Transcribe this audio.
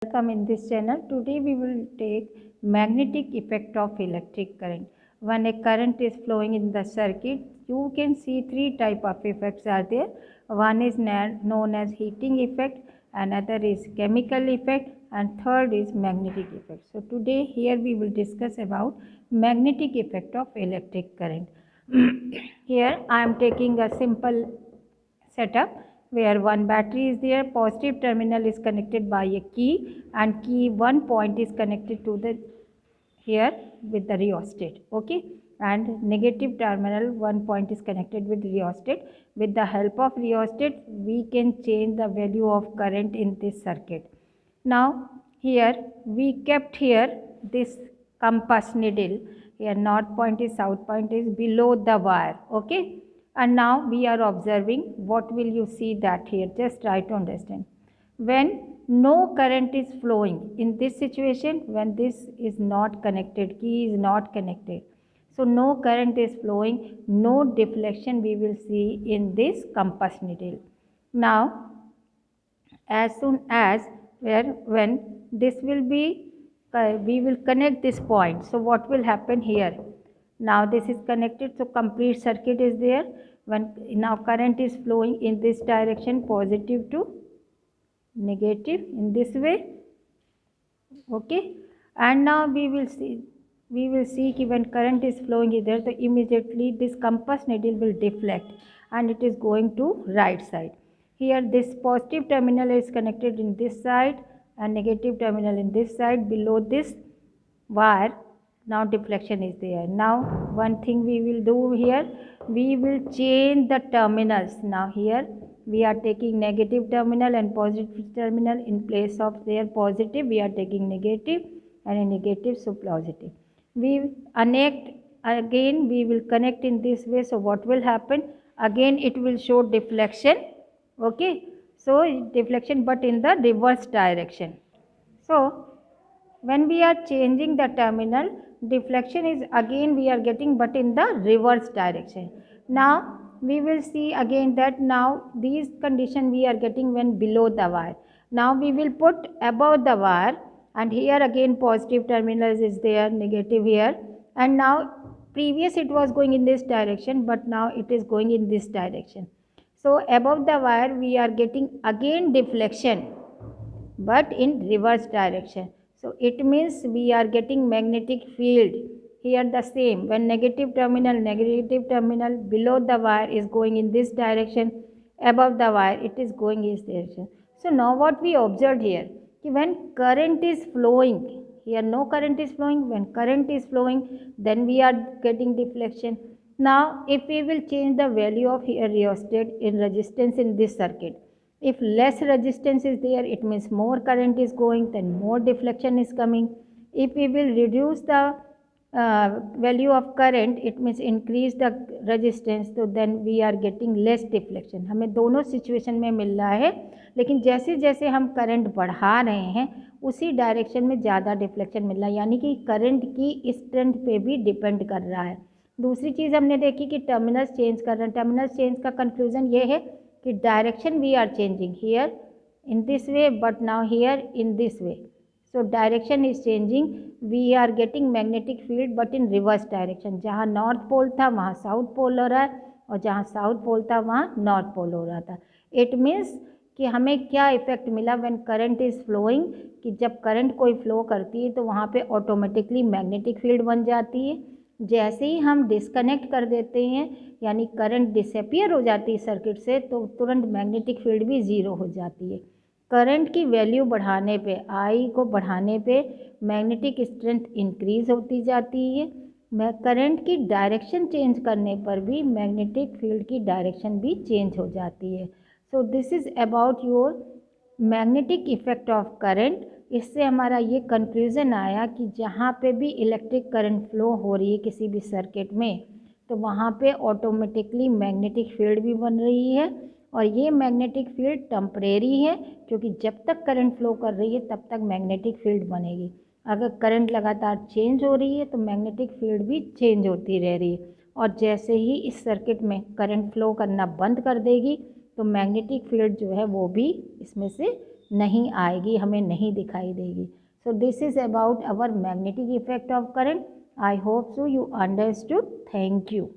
Welcome in this channel. Today we will take magnetic effect of electric current. When a current is flowing in the circuit, you can see three type of effects are there. One is known as heating effect, another is chemical effect, and third is magnetic effect. So today here we will discuss about magnetic effect of electric current. Here I am taking a simple setup where one battery is there, positive terminal is connected by a key, and key one point is connected to the here with the rheostat, okay, and negative terminal one point is connected with rheostat. With the help of rheostat we can change the value of current in this circuit. Now here we kept here this compass needle, here north point is, south point is below the wire, okay. And now we are observing what will you see that here, just try to understand. When no current is flowing in this situation, when this is not connected, key is not connected, so no current is flowing, no deflection we will see in this compass needle. Now as soon as when this will be we will connect this point, so what will happen here? Now this is connected, so complete circuit is there. When now current is flowing in this direction, positive to negative in this way, okay. And now we will see when current is flowing here, so immediately this compass needle will deflect and it is going to right side. Here this positive terminal is connected in this side and negative terminal in this side below this wire. Now deflection is there. Now one thing we will do here, we will change the terminals. Now here we are taking negative terminal and positive terminal, in place of their positive we are taking negative, and a negative so positive. We connect again, we will connect in this way, so what will happen? Again it will show deflection, okay. So deflection but in the reverse direction. So when we are changing the terminal, deflection is again we are getting but in the reverse direction. Now we will see again that now these condition we are getting when below the wire. Now we will put above the wire, and here again positive terminal is there, negative here, and now previous it was going in this direction but now it is going in this direction. So above the wire we are getting again deflection but in reverse direction. So it means we are getting magnetic field. Here the same, when negative terminal below the wire is going in this direction, above the wire it is going in this direction. So now what we observed here, when current is flowing, here no current is flowing, when current is flowing then we are getting deflection. Now if we will change the value of here rheostat in resistance in this circuit, if less resistance is there, it means more current is going, then more deflection is coming. If we will reduce the value of current, it means increase the resistance, तो then we are getting less deflection. हमें दोनों situation में मिल रहा है, लेकिन जैसे जैसे हम करंट बढ़ा रहे हैं उसी डायरेक्शन में ज़्यादा डिफ्लेक्शन मिल रहा है, यानी कि करंट की स्ट्रेंथ पे भी डिपेंड कर रहा है. दूसरी चीज़ हमने देखी कि टर्मिनल्स चेंज कर रहे हैं. टर्मिनल्स चेंज का कंक्लूजन ये है कि direction we are changing here in this way but now here in this way, so direction is changing, we are getting magnetic field but in reverse direction. जहाँ north pole था वहाँ south pole हो रहा है और जहाँ south pole था वहाँ नॉर्थ पोल हो रहा था. इट मीन्स कि हमें क्या इफेक्ट मिला व्हेन करंट इज़ फ्लोइंग, कि जब करंट कोई फ्लो करती है तो वहाँ पे ऑटोमेटिकली मैग्नेटिक फील्ड बन जाती है. जैसे ही हम डिस्कनेक्ट कर देते हैं यानी करंट डिसअपियर हो जाती है सर्किट से, तो तुरंत मैग्नेटिक फील्ड भी ज़ीरो हो जाती है. करंट की वैल्यू बढ़ाने पे, आई को बढ़ाने पे मैग्नेटिक स्ट्रेंथ इंक्रीज होती जाती है. करंट की डायरेक्शन चेंज करने पर भी मैग्नेटिक फील्ड की डायरेक्शन भी चेंज हो जाती है. सो this is about your magnetic effect of current. इससे हमारा ये कंक्लूज़न आया कि जहाँ पे भी इलेक्ट्रिक करंट फ्लो हो रही है किसी भी सर्किट में, तो वहाँ पे ऑटोमेटिकली मैग्नेटिक फील्ड भी बन रही है, और ये मैग्नेटिक फील्ड टेम्परेरी है क्योंकि जब तक करंट फ्लो कर रही है तब तक मैग्नेटिक फील्ड बनेगी. अगर करंट लगातार चेंज हो रही है तो मैग्नेटिक फील्ड भी चेंज होती रह रही है, और जैसे ही इस सर्किट में करंट फ्लो करना बंद कर देगी तो मैग्नेटिक फील्ड जो है वो भी इसमें से नहीं आएगी, हमें नहीं दिखाई देगी। So this is about our magnetic effect of current. I hope so you understood. Thank you.